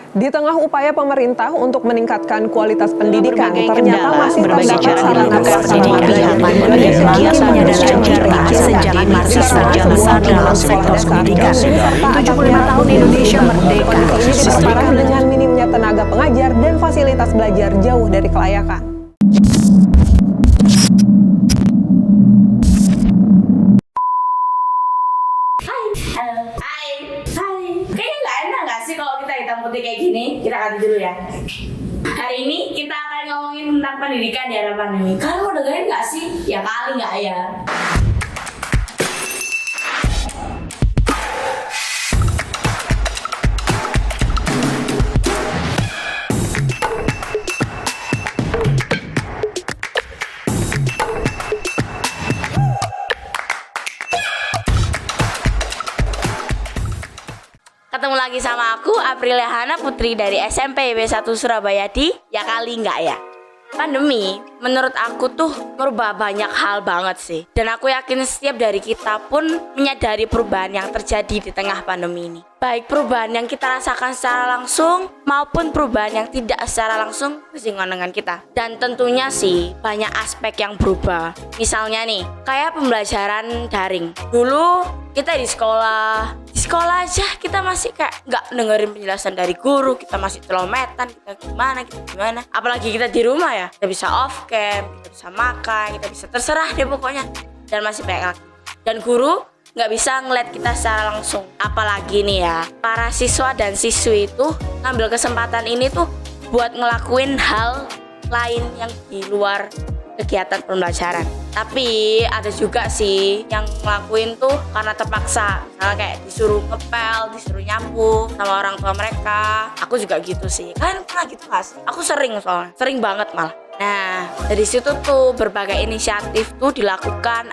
Di tengah upaya pemerintah untuk meningkatkan kualitas pendidikan, Berbagai ternyata kendala, masih berbagai terdapat cara sarana dilakukan prasarana pendidikan. Indonesia Biasanya adalah sejarah sejarah mahasiswa besar dalam sektor pendidikan. 75 tahun Indonesia merdeka. Kondisi ini diperparah dengan minimnya tenaga pengajar dan fasilitas belajar jauh dari kelayakan. Hai. Kayaknya nggak enak nggak sih kalau kita hitam putih kayak gini? Kita ganti dulu ya. Hari ini kita akan ngomongin tentang pendidikan di era pandemi. Kalian mau dengerin nggak sih? Ya kali nggak ya. Ketemu lagi sama aku, Aprilia Hana Putri dari SMP B1 Surabaya di Ya Kali Nggak Ya. Pandemi menurut aku tuh merubah banyak hal banget sih. Dan aku yakin setiap dari kita pun menyadari perubahan yang terjadi di tengah pandemi ini. Baik perubahan yang kita rasakan secara langsung maupun perubahan yang tidak secara langsung bersinggungan dengan kita. Dan tentunya sih banyak aspek yang berubah. Misalnya nih, kayak pembelajaran daring. Dulu kita di sekolah aja kita masih kayak nggak dengerin penjelasan dari guru, kita masih celometan, kita gimana. Apalagi kita di rumah ya, kita bisa off cam, kita bisa makan, kita bisa terserah deh pokoknya. Dan masih banyak lagi. Dan guru nggak bisa ngeliat kita secara langsung. Apalagi nih ya, para siswa dan siswi itu ngambil kesempatan ini tuh buat ngelakuin hal lain yang di luar kegiatan pembelajaran. Tapi ada juga sih yang ngelakuin tuh karena terpaksa, misalnya kayak disuruh ngepel, disuruh nyapu sama orang tua mereka. Aku juga gitu sih. Kalian pernah gitu gak sih? Aku sering soalnya, sering banget malah. Nah, dari situ tuh berbagai inisiatif tuh dilakukan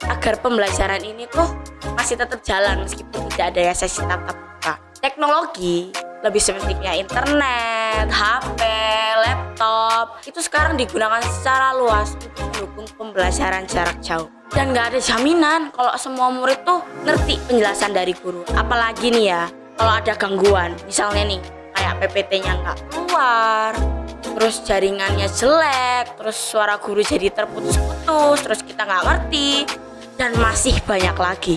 agar pembelajaran ini tuh masih tetap jalan meskipun tidak ada sesi tatap muka. Teknologi, lebih spesifiknya internet, HP, laptop, itu sekarang digunakan secara luas untuk mendukung pembelajaran jarak jauh. Dan gak ada jaminan kalau semua murid tuh ngerti penjelasan dari guru. Apalagi nih ya, kalau ada gangguan, misalnya nih, kayak PPT-nya gak keluar, terus jaringannya jelek, terus suara guru jadi terputus-putus, terus kita gak ngerti, dan masih banyak lagi.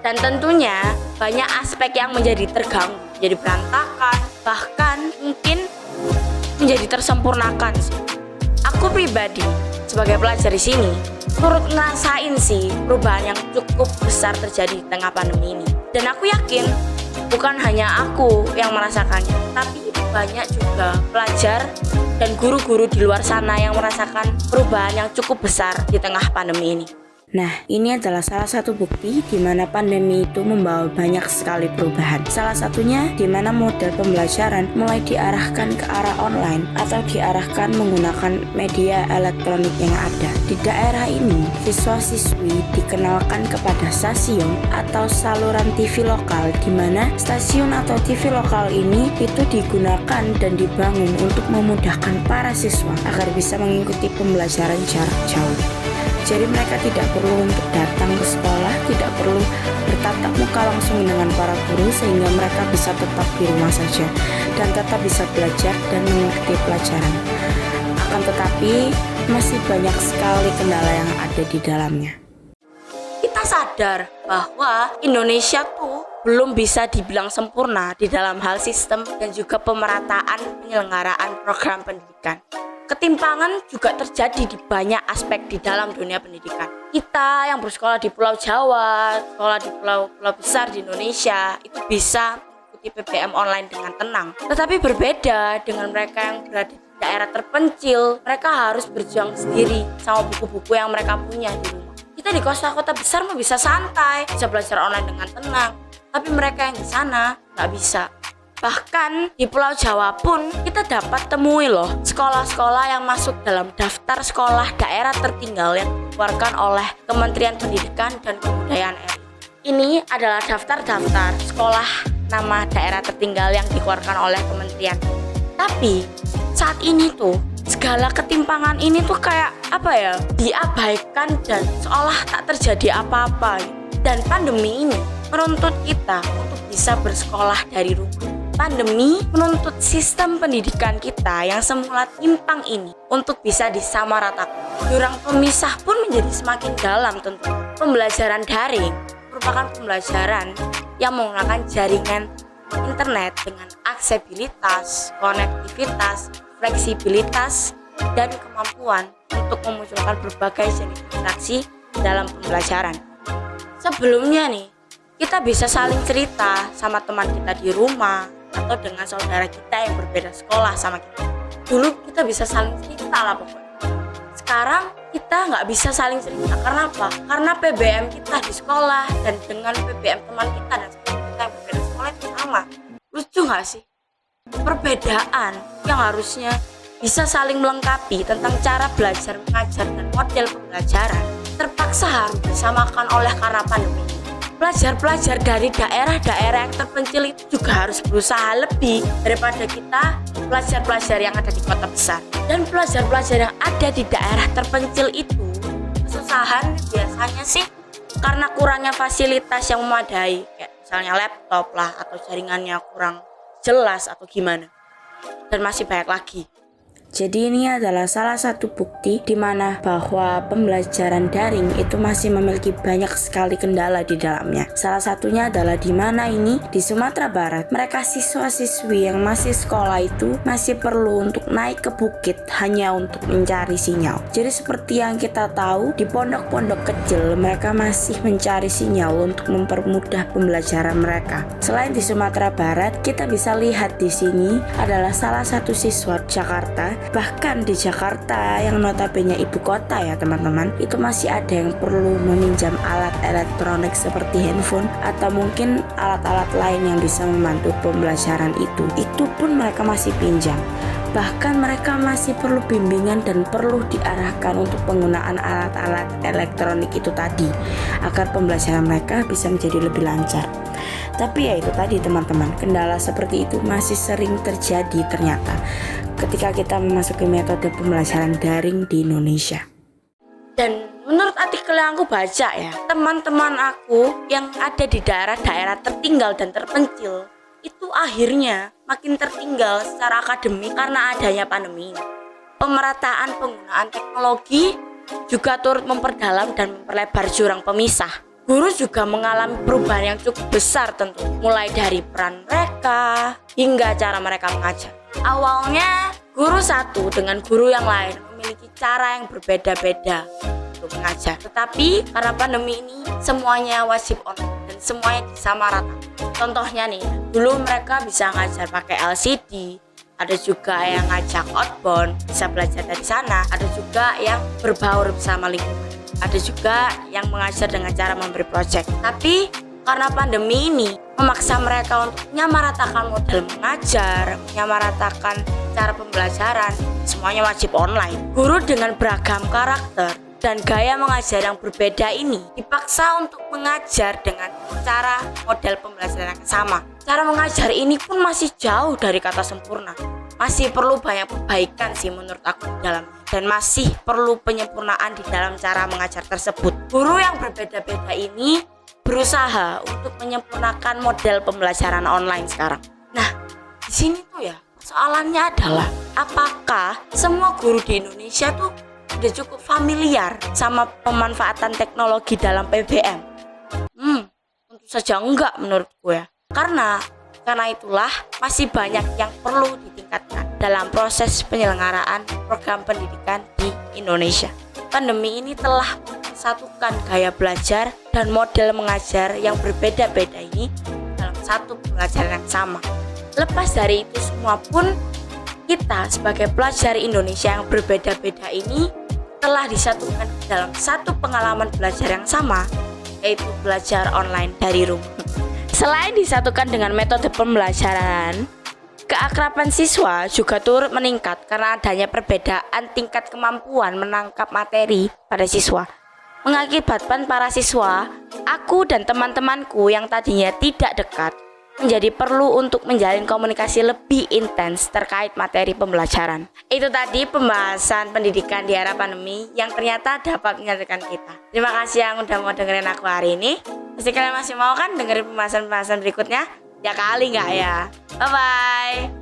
Dan tentunya banyak aspek yang menjadi terganggu, jadi berantakan, bahkan mungkin menjadi tersempurnakan sih. Aku pribadi sebagai pelajar di sini turut ngerasain sih perubahan yang cukup besar terjadi di tengah pandemi ini. Dan aku yakin bukan hanya aku yang merasakannya, tapi banyak juga pelajar dan guru-guru di luar sana yang merasakan perubahan yang cukup besar di tengah pandemi ini. Nah, ini adalah salah satu bukti di mana pandemi itu membawa banyak sekali perubahan. Salah satunya di mana model pembelajaran mulai diarahkan ke arah online atau diarahkan menggunakan media elektronik yang ada. Di daerah ini, siswa-siswi dikenalkan kepada stasiun atau saluran TV lokal di mana stasiun atau TV lokal ini itu digunakan dan dibangun untuk memudahkan para siswa agar bisa mengikuti pembelajaran jarak jauh. Jadi mereka tidak perlu untuk datang ke sekolah, tidak perlu bertatap muka langsung dengan para guru sehingga mereka bisa tetap di rumah saja dan tetap bisa belajar dan mengikuti pelajaran. Akan tetapi masih banyak sekali kendala yang ada di dalamnya. Kita sadar bahwa Indonesia tuh belum bisa dibilang sempurna di dalam hal sistem dan juga pemerataan penyelenggaraan program pendidikan. Ketimpangan juga terjadi di banyak aspek di dalam dunia pendidikan. Kita yang bersekolah di Pulau Jawa, sekolah di pulau-pulau besar di Indonesia, itu bisa mengikuti PBM online dengan tenang. Tetapi berbeda dengan mereka yang berada di daerah terpencil, mereka harus berjuang sendiri sama buku-buku yang mereka punya di rumah. Kita di kota-kota besar mah bisa santai, bisa belajar online dengan tenang. Tapi mereka yang di sana nggak bisa. Bahkan di Pulau Jawa pun kita dapat temui loh sekolah-sekolah yang masuk dalam daftar sekolah daerah tertinggal yang dikeluarkan oleh Kementerian Pendidikan dan Kebudayaan RI. Ini adalah daftar-daftar sekolah nama daerah tertinggal yang dikeluarkan oleh kementerian. Tapi saat ini tuh segala ketimpangan ini tuh kayak diabaikan dan seolah tak terjadi apa-apa. Dan pandemi ini menuntut kita untuk bisa bersekolah dari rumah. Pandemi menuntut sistem pendidikan kita yang semula timpang ini untuk bisa disamaratakan. Jurang pemisah pun menjadi semakin dalam tentu. Pembelajaran daring merupakan pembelajaran yang menggunakan jaringan internet dengan aksesibilitas, konektivitas, fleksibilitas, dan kemampuan untuk memunculkan berbagai jenis interaksi dalam pembelajaran. Sebelumnya nih, kita bisa saling cerita sama teman kita di rumah atau dengan saudara kita yang berbeda sekolah sama kita. Dulu kita bisa saling cerita lah pokoknya. Sekarang kita nggak bisa saling cerita. Karena apa? Karena PBM kita di sekolah dan dengan PBM teman kita dan sekolah kita yang berbeda sekolah itu sama. Lucu nggak sih? Perbedaan yang harusnya bisa saling melengkapi tentang cara belajar mengajar dan model pembelajaran terpaksa harus disamakan oleh karena pandemi. Pelajar-pelajar dari daerah-daerah yang terpencil itu juga harus berusaha lebih daripada kita pelajar-pelajar yang ada di kota besar. Dan pelajar-pelajar yang ada di daerah terpencil itu kesusahan biasanya sih karena kurangnya fasilitas yang memadai, kayak misalnya laptop lah atau jaringannya kurang jelas atau gimana. Dan masih banyak lagi. Jadi ini adalah salah satu bukti di mana bahwa pembelajaran daring itu masih memiliki banyak sekali kendala di dalamnya. Salah satunya adalah di mana ini di Sumatera Barat, mereka siswa-siswi yang masih sekolah itu masih perlu untuk naik ke bukit hanya untuk mencari sinyal. Jadi seperti yang kita tahu, di pondok-pondok kecil mereka masih mencari sinyal untuk mempermudah pembelajaran mereka. Selain di Sumatera Barat, kita bisa lihat di sini adalah salah satu siswa Jakarta. Bahkan di Jakarta yang notabene ibu kota ya teman-teman, itu masih ada yang perlu meminjam alat elektronik seperti handphone atau mungkin alat-alat lain yang bisa membantu pembelajaran itu. Itu pun mereka masih pinjam. Bahkan mereka masih perlu bimbingan dan perlu diarahkan untuk penggunaan alat-alat elektronik itu tadi agar pembelajaran mereka bisa menjadi lebih lancar. Tapi ya itu tadi teman-teman, kendala seperti itu masih sering terjadi ternyata ketika kita memasuki metode pembelajaran daring di Indonesia. Dan menurut artikel yang aku baca ya, teman-teman aku yang ada di daerah-daerah tertinggal dan terpencil itu akhirnya makin tertinggal secara akademik karena adanya pandemi. Pemerataan penggunaan teknologi juga turut memperdalam dan memperlebar jurang pemisah. Guru juga mengalami perubahan yang cukup besar tentu, mulai dari peran mereka hingga cara mereka mengajar. Awalnya guru satu dengan guru yang lain memiliki cara yang berbeda-beda untuk mengajar. Tetapi karena pandemi ini semuanya wajib online dan semuanya disamaratakan. Contohnya nih, dulu mereka bisa ngajar pakai LCD, ada juga yang ngajak outbound, bisa belajar dari sana, ada juga yang berbaur bersama lingkungan. Ada juga yang mengajar dengan cara memberi proyek. Tapi karena pandemi ini memaksa mereka untuk menyamaratakan model mengajar, menyamaratakan cara pembelajaran, semuanya wajib online. Guru dengan beragam karakter dan gaya mengajar yang berbeda ini dipaksa untuk mengajar dengan cara model pembelajaran yang sama. Cara mengajar ini pun masih jauh dari kata sempurna. Masih perlu banyak perbaikan sih menurut aku di dalamnya. Dan masih perlu penyempurnaan di dalam cara mengajar tersebut. Guru yang berbeda-beda ini berusaha untuk menyempurnakan model pembelajaran online sekarang. Nah, di sini tuh ya persoalannya adalah apakah semua guru di Indonesia tuh udah cukup familiar sama pemanfaatan teknologi dalam PBM? Tentu saja enggak menurutku ya. Karena itulah masih banyak yang perlu ditingkatkan dalam proses penyelenggaraan program pendidikan di Indonesia. Pandemi ini telah mempersatukan gaya belajar dan model mengajar yang berbeda-beda ini dalam satu pembelajaran yang sama. Lepas dari itu semua pun, kita sebagai pelajar Indonesia yang berbeda-beda ini telah disatukan dalam satu pengalaman belajar yang sama, yaitu belajar online dari rumah. Selain disatukan dengan metode pembelajaran, keakraban siswa juga turut meningkat karena adanya perbedaan tingkat kemampuan menangkap materi pada siswa. Mengakibatkan para siswa, aku dan teman-temanku yang tadinya tidak dekat, menjadi perlu untuk menjalin komunikasi lebih intens terkait materi pembelajaran. Itu tadi pembahasan pendidikan di era pandemi yang ternyata dapat menyatukan kita. Terima kasih yang udah mau dengerin aku hari ini. Pasti kalian masih mau kan dengerin pembahasan-pembahasan berikutnya? Ya kali nggak ya? Bye-bye.